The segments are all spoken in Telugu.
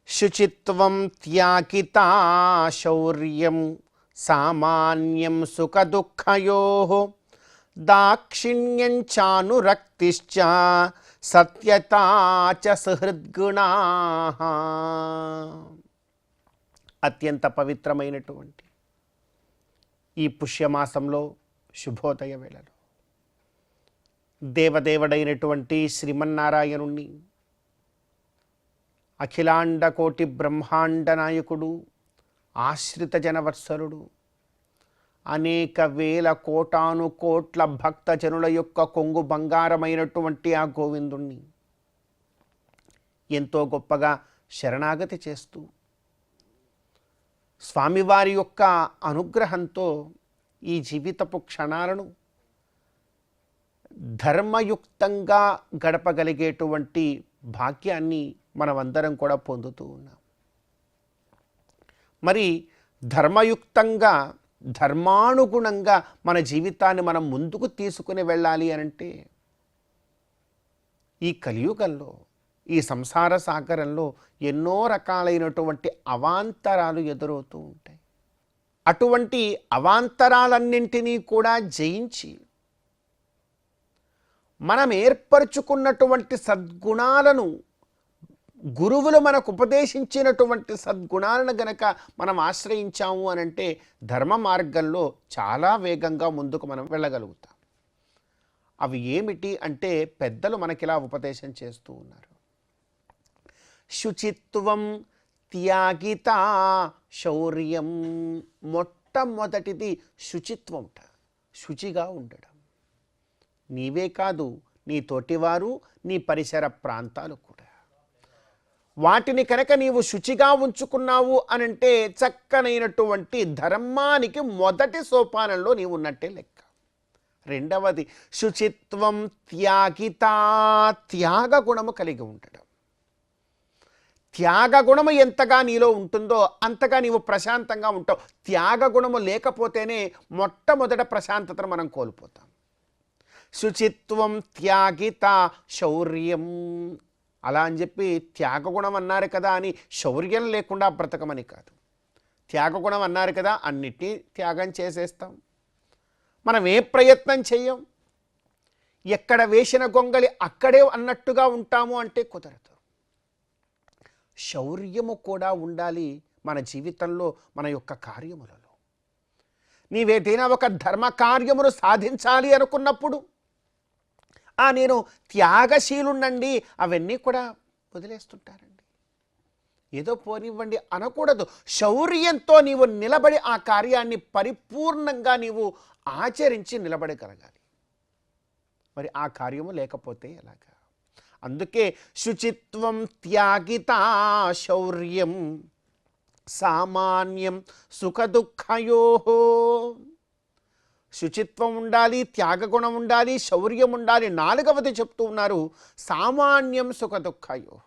శుచిత్వం త్యాగితా శౌర్యం సామాన్యం సుఖదుఃఖయోః దాక్షిణ్యం చానురక్తిశ్చ సత్యతా చ సుహృద్గుణాః. అత్యంత పవిత్రమైనటువంటి ఈ పుష్యమాసంలో శుభోదయ వేళలో దేవదేవుడైనటువంటి శ్రీమన్నారాయణుణ్ణి, అఖిలాండ కోటి బ్రహ్మాండ నాయకుడు, ఆశ్రిత జనవత్సలుడు, అనేక వేల కోటాను కోట్ల భక్తజనుల యొక్క కొంగు బంగారమైనటువంటి ఆ గోవిందుణ్ణి ఎంతో గొప్పగా శరణాగతి చేస్తూ స్వామివారి యొక్క అనుగ్రహంతో ఈ జీవితపు క్షణాలను ధర్మయుక్తంగా గడపగలిగేటువంటి భాగ్యాన్ని మనమందరం కూడా పొందుతూ ఉన్నాం. మరి ధర్మయుక్తంగా ధర్మానుగుణంగా మన జీవితాన్ని మనం ముందుకు తీసుకుని వెళ్ళాలి అనంటే ఈ కలియుగంలో, ఈ సంసార సాగరంలో ఎన్నో రకాలైనటువంటి అవాంతరాలు ఎదురవుతూ ఉంటాయి. అటువంటి అవాంతరాలన్నింటినీ కూడా జయించి మనం ఏర్పరచుకున్నటువంటి సద్గుణాలను, గురువులు మనకు ఉపదేశించినటువంటి సద్గుణాలను గనక మనం ఆశ్రయించాము అనంటే ధర్మ మార్గంలో చాలా వేగంగా ముందుకు మనం వెళ్ళగలుగుతాం. అవి ఏమిటి అంటే పెద్దలు మనకిలా ఉపదేశం చేస్తూ ఉన్నారు. శుచిత్వం త్యాగిత శౌర్యం. మొట్టమొదటిది శుచిత్వం, శుచిగా ఉండడం. నీవే కాదు, నీ తోటివారు, నీ పరిసర ప్రాంతాలు కూడా. వాటిని కనుక నీవు శుచిగా ఉంచుకున్నావు అనంటే చక్కనైనటువంటి ధర్మానికి మొదటి సోపానంలో నీవు ఉన్నట్టే లెక్క. రెండవది శుచిత్వం త్యాగిత. త్యాగ గుణము కలిగి ఉండడం. త్యాగ గుణము ఎంతగా నీలో ఉంటుందో అంతగా నీవు ప్రశాంతంగా ఉంటావు. త్యాగ గుణము లేకపోతేనే మొట్టమొదట ప్రశాంతతను మనం కోల్పోతాం. శుచిత్వం త్యాగిత శౌర్యం. అలా అని చెప్పి త్యాగగుణం అన్నారు కదా అని శౌర్యం లేకుండా బ్రతకమని కాదు. త్యాగగుణం అన్నారు కదా అన్నిటినీ త్యాగం చేసేస్తాం. మనం ఏ ప్రయత్నం చెయ్యం. ఎక్కడ వేసిన గొంగలి అక్కడే అన్నట్టుగా ఉంటాము అంటే కుదరదు. శౌర్యము కూడా ఉండాలి మన జీవితంలో, మన యొక్క కార్యములలో. నీవేదైనా ఒక ధర్మ కార్యమును సాధించాలి అనుకున్నప్పుడు నేను త్యాగశీలుండండి అవన్నీ కూడా వదిలేస్తుంటారండి. ఏదో పోనివ్వండి అనకూడదు. శౌర్యంతో నీవు నిలబడి ఆ కార్యాన్ని పరిపూర్ణంగా నీవు ఆచరించి నిలబడగలగాలి. మరి ఆ కార్యము లేకపోతే ఎలాగా? అందుకే శుచిత్వం త్యాగిత శౌర్యం సామాన్యం సుఖదుఃఖయోః. శుచిత్వం ఉండాలి, త్యాగగుణం ఉండాలి, శౌర్యం ఉండాలి. నాలుగవది చెప్తూ ఉన్నారు సామాన్యం సుఖదుఃఖయోః.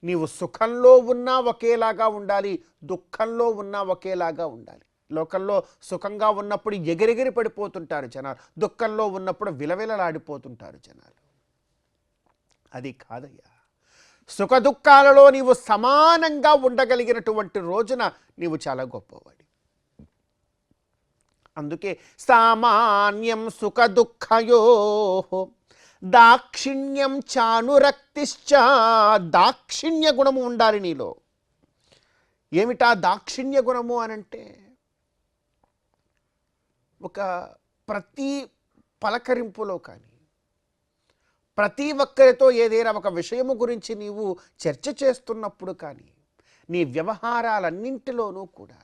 నీవు సుఖంలో ఉన్నా ఒకేలాగా ఉండాలి, దుఃఖంలో ఉన్నా ఒకేలాగా ఉండాలి. లోకంలో సుఖంగా ఉన్నప్పుడు ఎగిరెగిరి పడిపోతుంటారు జనాలు, దుఃఖంలో ఉన్నప్పుడు విలవిలలాడిపోతుంటారు జనాలు. అది కాదయ్యా. సుఖదుఖాలలో నీవు సమానంగా ఉండగలిగినటువంటి రోజున నీవు చాలా గొప్పవాడి. అందుకే సామాన్యం సుఖదుఃఖయో దాక్షిణ్యం చానురక్తిశ్చ. దాక్షిణ్య గుణము ఉండాలి నీలో. ఏమిటా దాక్షిణ్య గుణము అనంటే, ఒక ప్రతి పలకరింపులో కానీ, ప్రతి ఒక్కరితో ఏదైనా ఒక విషయము గురించి నీవు చర్చ చేస్తున్నప్పుడు కానీ, నీ వ్యవహారాలన్నింటిలోనూ కూడా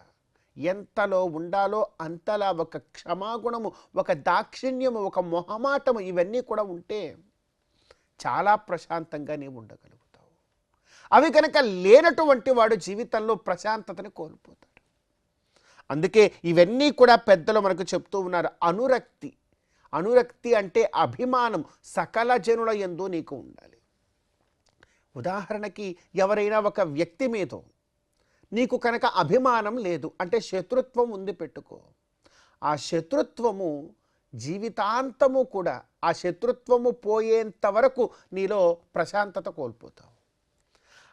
ఎంతలో ఉండాలో అంతలా ఒక క్షమాగుణము, ఒక దాక్షిణ్యము, ఒక మొహమాటము ఇవన్నీ కూడా ఉంటే చాలా ప్రశాంతంగా నీవు ఉండగలుగుతావు. అవి కనుక లేనటువంటి వాడు జీవితంలో ప్రశాంతతని కోల్పోతాడు. అందుకే ఇవన్నీ కూడా పెద్దలు మనకు చెప్తూ ఉన్నారు. అనురక్తి. అనురక్తి అంటే అభిమానం సకల జనుల యందు నీకు ఉండాలి. ఉదాహరణకి ఎవరైనా ఒక వ్యక్తి మీదో నీకు కనుక అభిమానం లేదు అంటే శత్రుత్వం ఉంది పెట్టుకో. ఆ శత్రుత్వము జీవితాంతము కూడా, ఆ శత్రుత్వము పోయేంత వరకు నీలో ప్రశాంతత కోల్పోతావు.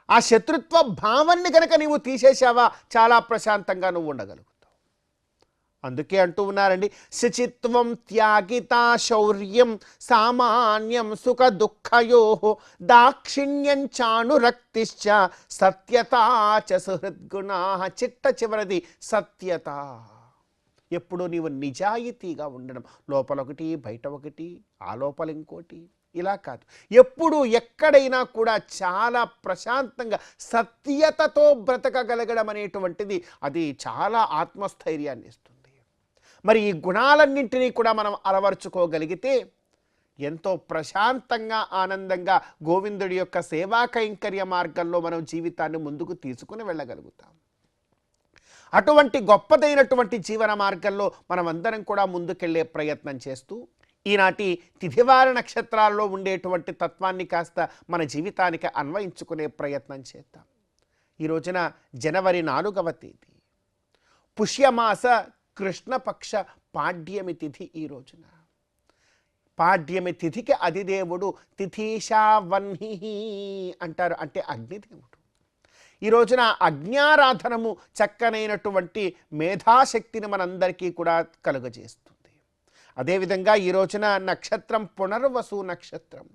ఆ శత్రుత్వ భావాన్ని కనుక నీవు తీసేసావా చాలా ప్రశాంతంగా నువ్వు ఉండగలుగుతావు. అందుకే అంటూ ఉన్నారండి, శుచిత్వం త్యాగిత శౌర్యం సామాన్యం సుఖ దుఃఖయో దాక్షిణ్యం చానురక్తిశ్చ సత్యత చ సుహృద్గుణా. చిట్ట చివరిది సత్యత. ఎప్పుడు నీవు నిజాయితీగా ఉండడం, లోపల ఒకటి బయట ఒకటి, ఆ లోపల ఇంకోటి, ఇలా కాదు. ఎప్పుడు ఎక్కడైనా కూడా చాలా ప్రశాంతంగా సత్యతతో బ్రతకగలగడం అనేటువంటిది అది చాలా ఆత్మస్థైర్యాన్ని ఇస్తుంది. మరి ఈ గుణాలన్నింటినీ కూడా మనం అలవర్చుకోగలిగితే ఎంతో ప్రశాంతంగా ఆనందంగా గోవిందుడి యొక్క సేవా కైంకర్య మార్గంలో మనం జీవితాన్ని ముందుకు తీసుకుని వెళ్ళగలుగుతాం. అటువంటి గొప్పదైనటువంటి జీవన మార్గంలో మనం అందరం కూడా ముందుకెళ్ళే ప్రయత్నం చేస్తూ ఈనాటి తిథివార నక్షత్రాల్లో ఉండేటువంటి తత్వాన్ని కాస్త మన జీవితానికి అన్వయించుకునే ప్రయత్నం చేద్దాం. ఈ రోజున జనవరి 4వ తేదీ పుష్యమాస కృష్ణపక్ష పాడ్యమి తిథి. ఈ రోజున పాడ్యమి తిథికి అధిదేవుడు తిథీషావహ్ని అంటారు, అంటే అగ్నిదేవుడు. ఈ రోజున అగ్న్యారాధనము చక్కనైనటువంటి మేధాశక్తిని మనందరికీ కూడా కలుగజేస్తుంది. అదేవిధంగా ఈ రోజున నక్షత్రం పునర్వసు నక్షత్రం.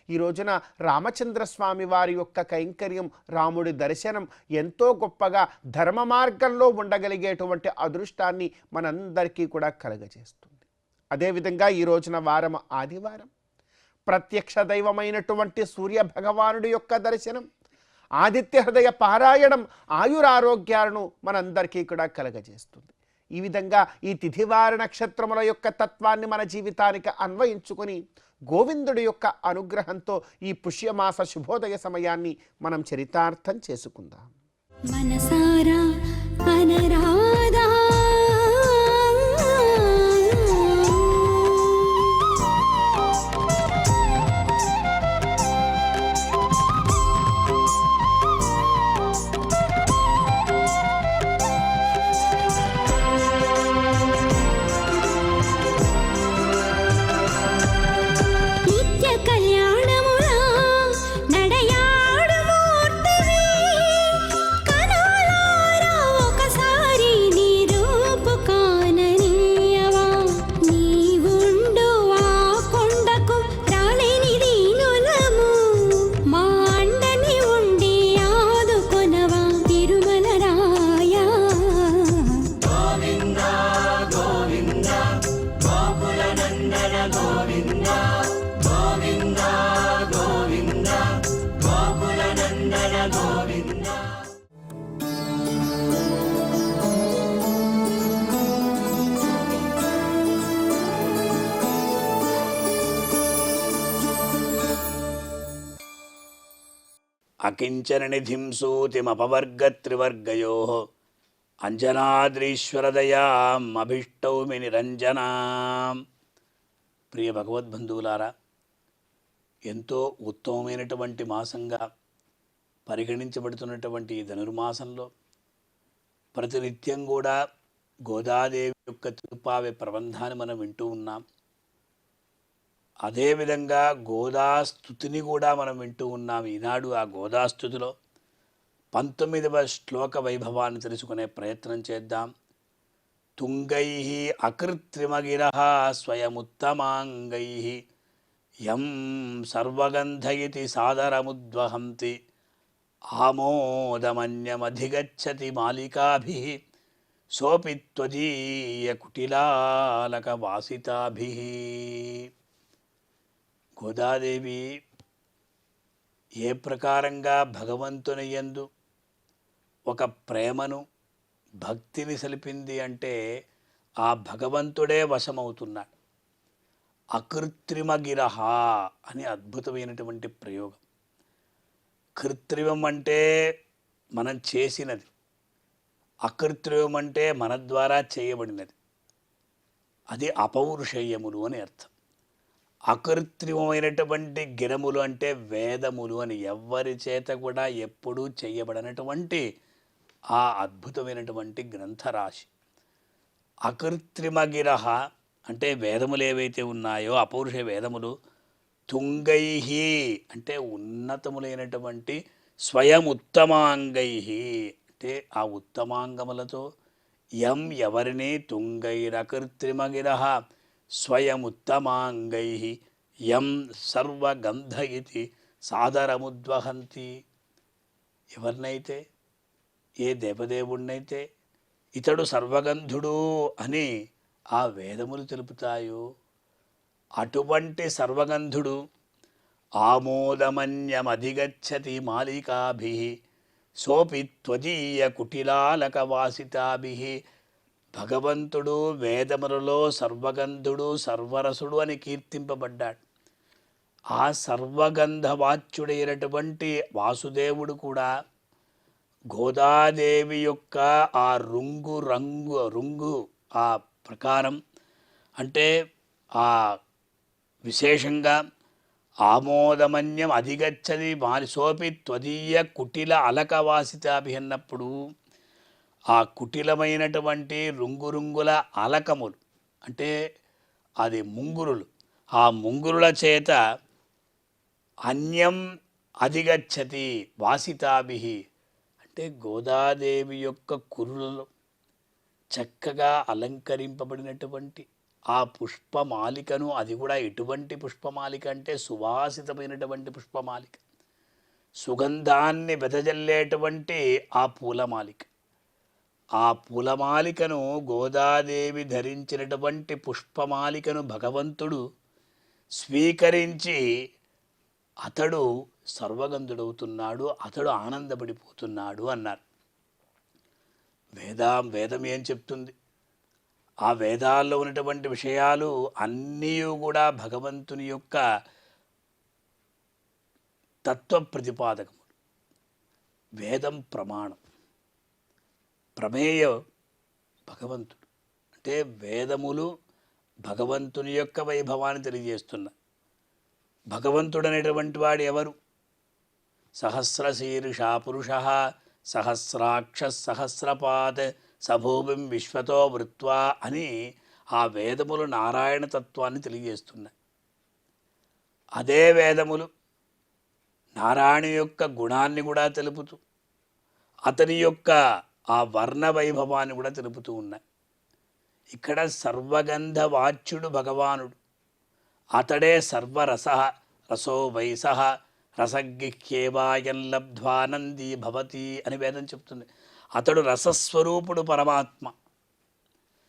ఈ రోజున రామచంద్రస్వామి వారి యొక్క కైంకర్యం, రాముడి దర్శనం ఎంతో గొప్పగా ధర్మ మార్గంలో ఉండగలిగేటువంటి అదృష్టాన్ని మనందరికీ కూడా కలుగజేస్తుంది. అదేవిధంగా ఈ రోజున వారం ఆదివారం. ప్రత్యక్ష దైవమైనటువంటి సూర్య భగవానుడి యొక్క దర్శనం, ఆదిత్య హృదయ పారాయణం ఆయురారోగ్యాలను మనందరికీ కూడా కలుగజేస్తుంది. ఈ విధంగా ఈ తిథివార నక్షత్రముల యొక్క తత్వాన్ని మన జీవితానికి అన్వయించుకొని గోవిందుడి యొక్క అనుగ్రహంతో ఈ పుష్యమాస శుభోదయ సమయాన్ని మనం చరితార్థం చేసుకుందాం. మనసారా అనరాధా అకించన నిధిం సూతిమపవర్గత్రివర్గయో అంజనాద్రీశ్వరదయామభిష్టౌమి నిరంజనా. ప్రియ భగవద్బంధువులారా, ఎంతో ఉత్తమమైనటువంటి మాసంగా పరిగణించబడుతున్నటువంటి ఈ ధనుర్మాసంలో ప్రతినిత్యం కూడా గోదాదేవి యొక్క తిరుపావె ప్రబంధాన్ని మనం వింటూ ఉన్నాం. అదేవిధంగా గోదాస్తుతిని కూడా మనం వింటూ ఉన్నాం ఈనాడు. ఆ గోదాస్తుతిలో 19వ శ్లోక వైభవాన్ని తెలుసుకునే ప్రయత్నం చేద్దాం. తుంగై అకృత్రిమగిర స్వయముత్తమాంగై యం సర్వగంధయితి సాదరముద్వహంతి ఆమోదమన్యమధిగచ్చతి మాలికాభిః సోపి త్వదీయ కుటిలాలకవాసితాభిః. గోదాదేవి ఏ ప్రకారంగా భగవంతుని యందు ఒక ప్రేమను భక్తిని సలిపింది అంటే ఆ భగవంతుడే వశమవుతున్నాడు. అకృత్రిమగిరహ అని అద్భుతమైనటువంటి ప్రయోగం. కృత్రిమం అంటే మనం చేసినది, అకృత్రిమం అంటే మన ద్వారా చేయబడినది. అది అపౌరుషేయములు అని అర్థం. అకృత్రిమమైనటువంటి గిరములు అంటే వేదములు అని, ఎవ్వరి చేత కూడా ఎప్పుడూ చేయబడినటువంటి ఆ అద్భుతమైనటువంటి గ్రంథరాశి. అకృత్రిమగిరహ అంటే వేదములు ఏవైతే ఉన్నాయో అపౌరుష వేదములు, తుంగైహి అంటే ఉన్నతములైనటువంటి స్వయం ఉత్తమాంగై అంటే ఆ ఉత్తమాంగములతో యం ఎవరిని తుంగైరకృత్రిమగిర స్వయం ఉత్తమాంగై యం సర్వగంధ ఇది సాదరముద్వహంతి. ఎవరినైతే, ఏ దేవదేవుణ్ణైతే ఇతడు సర్వగంధుడు అని ఆ వేదములు తెలుపుతాయో అటువంటి సర్వగంధుడు ఆమోదమన్యమధిగచ్చతి మాలికాభిః సోపి త్వదీయ కుటిలాలకవాసితాభిః. భగవంతుడు వేదములలో సర్వగంధుడు సర్వరసుడు అని కీర్తింపబడ్డాడు. ఆ సర్వగంధవాచ్యుడైనటువంటి వాసుదేవుడు కూడా గోదాదేవి యొక్క ఆ రుంగు ఆ ప్రకారం అంటే ఆ విశేషంగా ఆమోదమన్యం అధిగచ్చది మాలిసోపి త్వదీయ కుటిల అలకవాసితాభి అన్నప్పుడు ఆ కుటిలమైనటువంటి రుంగుల అలకములు అంటే అది ముంగురులు, ఆ ముంగురుల చేత అన్యం అధిగచ్చతి వాసితాభి అంటే గోదాదేవి యొక్క కురులలో చక్కగా అలంకరింపబడినటువంటి ఆ పుష్పమాలికను, అది కూడా ఎటువంటి పుష్పమాలిక అంటే సువాసితమైనటువంటి పుష్పమాలిక, సుగంధాన్ని వెదజల్లేటువంటి ఆ పూలమాలిక. ఆ పూలమాలికను గోదాదేవి ధరించినటువంటి పుష్పమాలికను భగవంతుడు స్వీకరించి అతడు సర్వగంధుడవుతున్నాడు, అతడు ఆనందపడిపోతున్నాడు అన్నారు. వేదం ఏం చెప్తుంది? ఆ వేదాల్లో ఉన్నటువంటి విషయాలు అన్నీ కూడా భగవంతుని యొక్క తత్వ ప్రతిపాదకములు. వేదం ప్రమాణం, ప్రమేయం భగవంతుడు. అంటే వేదములు భగవంతుని యొక్క వైభవాన్ని తెలియజేస్తున్నాయి. భగవంతుడు అనేటువంటి వాడు ఎవరు? సహస్రశీర్షా పురుష సహస్రాక్ష సహస్రపాత్ సభూమిం విశ్వతో వృత్వా అని ఆ వేదములు నారాయణ తత్వాన్ని తెలియజేస్తున్నాయి. అదే వేదములు నారాయణ యొక్క గుణాన్ని కూడా తెలుపుతూ అతని యొక్క ఆ వర్ణ వైభవాన్ని కూడా తెలుపుతూ ఉన్నాయి. ఇక్కడ సర్వగంధ వాచ్యుడు భగవానుడు, అతడే సర్వరస రసో వైస రసగిహ్యేవాయం లబ్ధ్వానందీ భవతి అని వేదం చెప్తుంది. అతడు రసస్వరూపుడు పరమాత్మ,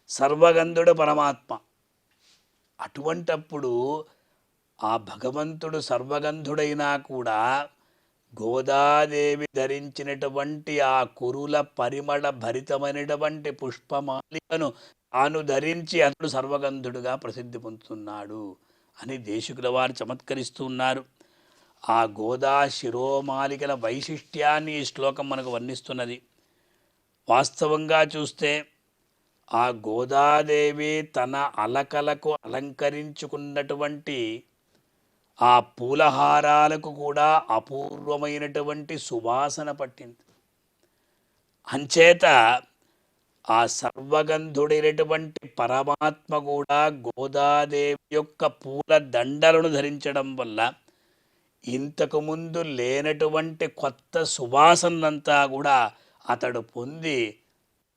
సర్వగంధుడు పరమాత్మ. అటువంటప్పుడు ఆ భగవంతుడు సర్వగంధుడైనా కూడా గోదాదేవి ధరించినటువంటి ఆ కురుల పరిమళ భరితమైనటువంటి పుష్పమాలికను తాను ధరించి అతడు సర్వగంధుడుగా ప్రసిద్ధి పొందుతున్నాడు అని దేశికుల వారు చమత్కరిస్తున్నారు. ఆ గోదా శిరోమాలికల వైశిష్ట్యాన్ని ఈ శ్లోకం మనకు వర్ణిస్తున్నది. వాస్తవంగా చూస్తే ఆ గోదాదేవి తన అలకలకు అలంకరించుకున్నటువంటి ఆ పూలహారాలకు కూడా అపూర్వమైనటువంటి సువాసన పట్టింది. అంచేత ఆ సర్వగంధుడైనటువంటి పరమాత్మ కూడా గోదాదేవి యొక్క పూల దండలను ధరించడం వల్ల ఇంతకుముందు లేనటువంటి కొత్త సువాసనంతా కూడా అతడు పొంది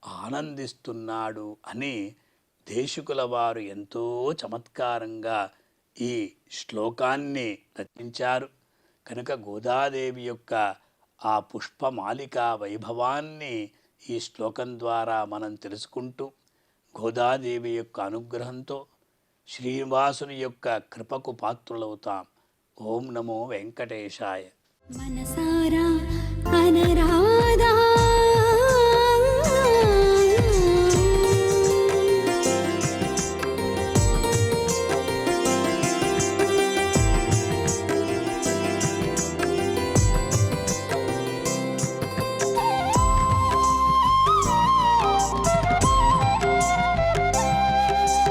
ఆనందిస్తున్నాడు అని దేశికుల వారు ఎంతో చమత్కారంగా ఈ శ్లోకాన్ని రచించారు. కనుక గోదాదేవి యొక్క ఆ పుష్పమాలికా వైభవాన్ని ఈ శ్లోకం ద్వారా మనం తెలుసుకుంటూ గోదాదేవి యొక్క అనుగ్రహంతో శ్రీనివాసుని యొక్క కృపకు పాత్రులవుతాం. ఓం నమో వెంకటేశాయ. మనసారా అనరాదా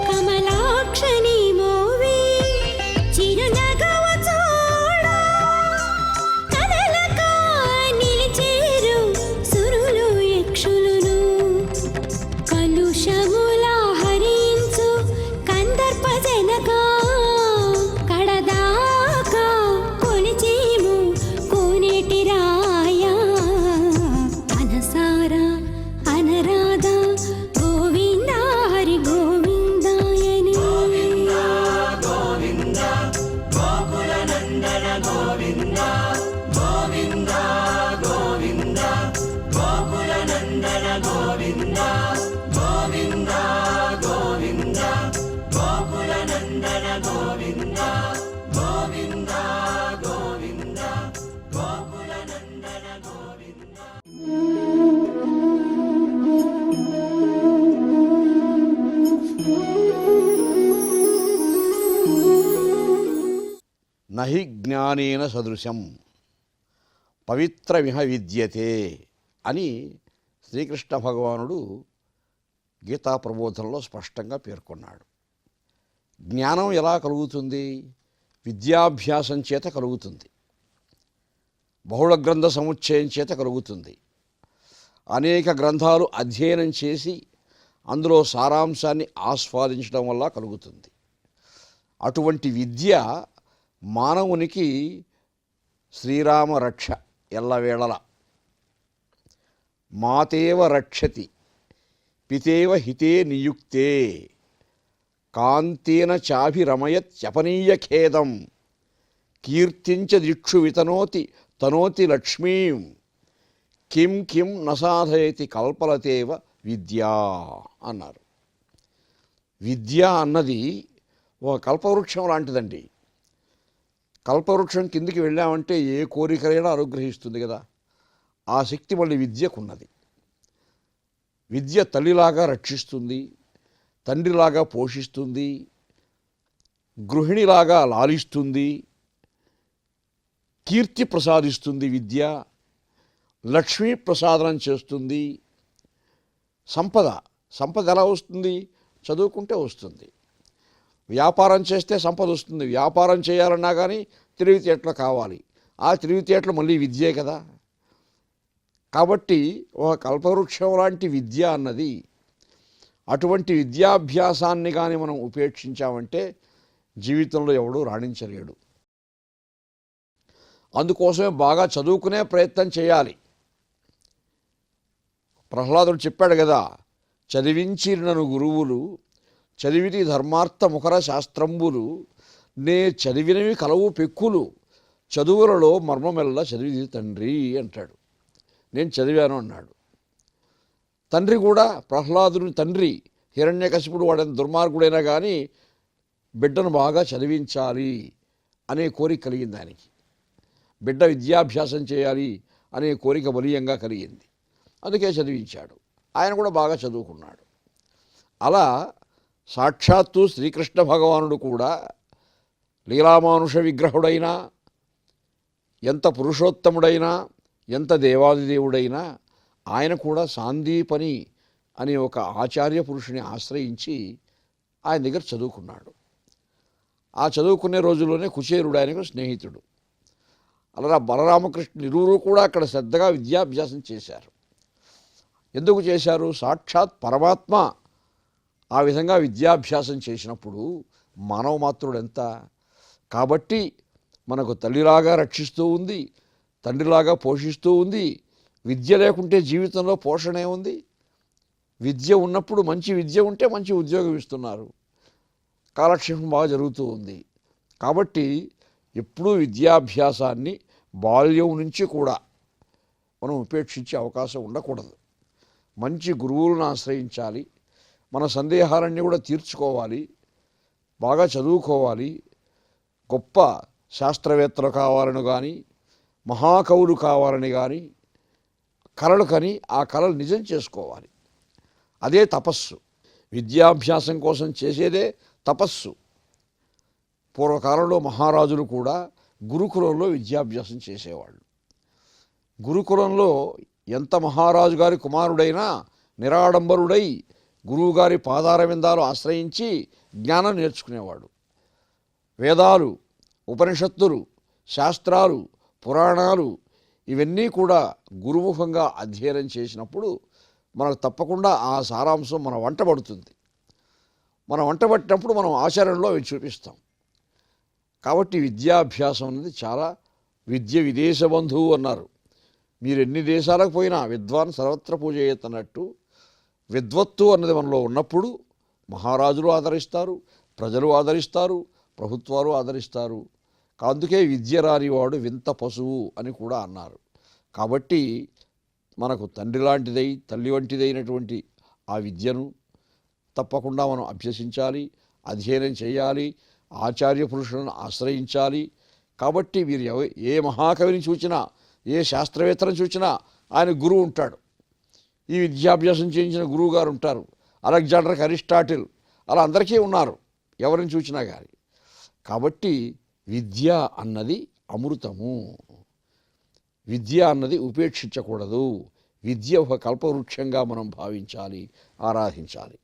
కమలాక్షని మోవి చిరునగవ చూడ కదలక నిలిచేరు సురులు యక్షులును కలుషముల హరించు కందర్ప జనక కడదాకా కొలిచేము కోనేటి రాయ మనసారా అనరాధా గోవింద హరి గోవిందాయని నహి జ్ఞానేన సదృశం పవిత్రమిహ విద్యతే అని శ్రీకృష్ణ భగవానుడు గీతా ప్రబోధనలో స్పష్టంగా పేర్కొన్నాడు. జ్ఞానం ఎలా కలుగుతుంది? విద్యాభ్యాసం చేత కలుగుతుంది, బహుళ గ్రంథ సముచ్చయం చేత కలుగుతుంది, అనేక గ్రంథాలు అధ్యయనం చేసి అందులో సారాంశాన్ని ఆస్వాదించడం వల్ల కలుగుతుంది. అటువంటి విద్య మానవునికి శ్రీరామ రక్ష ఎల్లవేళల. మాతేవ రక్షతి పితేవ హితే నియుక్తే కాంతేన చాభిరమయత్యపనీయ ఖేదం కీర్తించ దిక్షు వితనోతి తనోతి లక్ష్మీం కిం కిం నసాధయతి కల్పలతేవ విద్యా అన్నారు. విద్య అన్నది ఒక కల్పవృక్షం లాంటిదండి. కల్పవృక్షం కిందికి వెళ్ళామంటే ఏ కోరికలైనా అనుగ్రహిస్తుంది కదా. ఆ శక్తి మళ్ళీ విద్యకున్నది. విద్య తల్లిలాగా రక్షిస్తుంది, తండ్రిలాగా పోషిస్తుంది, గృహిణిలాగా లాలిస్తుంది, కీర్తి ప్రసాదిస్తుంది. విద్య లక్ష్మీ ప్రసాదనం చేస్తుంది. సంపద ఎలా వస్తుంది? చదువుకుంటే వస్తుంది. వ్యాపారం చేస్తే సంపద వస్తుంది. వ్యాపారం చేయాలన్నా కానీ తెలివితేటలు కావాలి. ఆ తెలివితేటలు మళ్ళీ విద్యే కదా. కాబట్టి ఒక కల్పవృక్షం లాంటి విద్య అన్నది, అటువంటి విద్యాభ్యాసాన్ని కానీ మనం ఉపేక్షించామంటే జీవితంలో ఎవడూ రాణించలేడు. అందుకోసమే బాగా చదువుకునే ప్రయత్నం చేయాలి. ప్రహ్లాదుడు చెప్పాడు కదా, చదివించినను గురువులు చదివిటి ధర్మార్థ ముఖర శాస్త్రంబులు నే చదివినవి కలవు పెక్కులు చదువులలో మర్మమెల్ల చదివిది తండ్రి అంటాడు. నేను చదివాను అన్నాడు. తండ్రి కూడా ప్రహ్లాదుని తండ్రి హిరణ్యకశిపుడు వాడని దుర్మార్గుడైనా కానీ బిడ్డను బాగా చదివించాలి అనే కోరిక కలిగింది ఆయనకి. బిడ్డ విద్యాభ్యాసం చేయాలి అనే కోరిక బలీయంగా కలిగింది. అందుకే చదివించాడు. ఆయన కూడా బాగా చదువుకున్నాడు. అలా సాక్షాత్తు శ్రీకృష్ణ భగవానుడు కూడా లీలామానుష విగ్రహుడైనా, ఎంత పురుషోత్తముడైనా, ఎంత దేవాదిదేవుడైనా ఆయన కూడా సాందీపని అనే ఒక ఆచార్య పురుషుని ఆశ్రయించి ఆయన దగ్గర చదువుకున్నాడు. ఆ చదువుకునే రోజుల్లోనే కుచేరుడు ఆయనకు స్నేహితుడు. అలా బలరామకృష్ణ ఇరువురు కూడా అక్కడ శ్రద్ధగా విద్యాభ్యాసం చేశారు. ఎందుకు చేశారు? సాక్షాత్ పరమాత్మ ఆ విధంగా విద్యాభ్యాసం చేసినప్పుడు మానవ మాత్రుడు ఎంత? కాబట్టి మనకు తల్లిలాగా రక్షిస్తూ ఉంది, తండ్రిలాగా పోషిస్తూ ఉంది. విద్య లేకుంటే జీవితంలో పోషణే ఉంది. విద్య ఉన్నప్పుడు మంచి విద్య ఉంటే మంచి ఉద్యోగం ఇస్తున్నారు, కాలక్షేపం బాగా జరుగుతూ ఉంది. కాబట్టి ఎప్పుడూ విద్యాభ్యాసాన్ని బాల్యం నుంచి కూడా మనం ఉపేక్షించే అవకాశం ఉండకూడదు. మంచి గురువులను ఆశ్రయించాలి, మన సందేహాలన్నీ కూడా తీర్చుకోవాలి, బాగా చదువుకోవాలి. గొప్ప శాస్త్రవేత్తలు కావాలని కానీ, మహాకవులు కావాలని కానీ కలలు కని ఆ కలలు నిజం చేసుకోవాలి. అదే తపస్సు. విద్యాభ్యాసం కోసం చేసేదే తపస్సు. పూర్వకాలంలో మహారాజులు కూడా గురుకులంలో విద్యాభ్యాసం చేసేవాళ్ళు. గురుకులంలో ఎంత మహారాజు గారి కుమారుడైనా నిరాడంబరుడై గురువుగారి పాదార విందాలు ఆశ్రయించి జ్ఞానం నేర్చుకునేవాడు. వేదాలు, ఉపనిషత్తులు, శాస్త్రాలు, పురాణాలు ఇవన్నీ కూడా గురుముఖంగా అధ్యయనం చేసినప్పుడు మనకు తప్పకుండా ఆ సారాంశం మన వంట పడుతుంది. మన వంట పట్టినప్పుడు మనం ఆచరణలో అవి చూపిస్తాం. కాబట్టి విద్యాభ్యాసం అనేది చాలా విద్య విదేశ బంధువు అన్నారు. మీరు ఎన్ని దేశాలకు పోయినా విద్వాన్ సర్వత్ర పూజయేత్ అన్నట్టు విద్వత్తు అన్నది మనలో ఉన్నప్పుడు మహారాజులు ఆదరిస్తారు, ప్రజలు ఆదరిస్తారు, ప్రభుత్వాలు ఆదరిస్తారు. అందుకే విద్య రానివాడు వింత పశువు అని కూడా అన్నారు. కాబట్టి మనకు తండ్రి లాంటిదై తల్లి వంటిదైనటువంటి ఆ విద్యను తప్పకుండా మనం అభ్యసించాలి, అధ్యయనం చేయాలి, ఆచార్య పురుషులను ఆశ్రయించాలి. కాబట్టి మీరు ఏ మహాకవిని చూచినా, ఏ శాస్త్రవేత్తను చూచినా ఆయన గురువు ఉంటాడు. ఈ విద్యాభ్యాసం చేయించిన గురువు గారు ఉంటారు. అలెగ్జాండర్, అరిస్టాటిల్ అలా అందరికీ ఉన్నారు, ఎవరిని చూచినా కానీ. కాబట్టి విద్య అన్నది అమృతము. విద్య అన్నది ఉపేక్షించకూడదు. విద్య ఒక కల్పవృక్షంగా మనం భావించాలి, ఆరాధించాలి.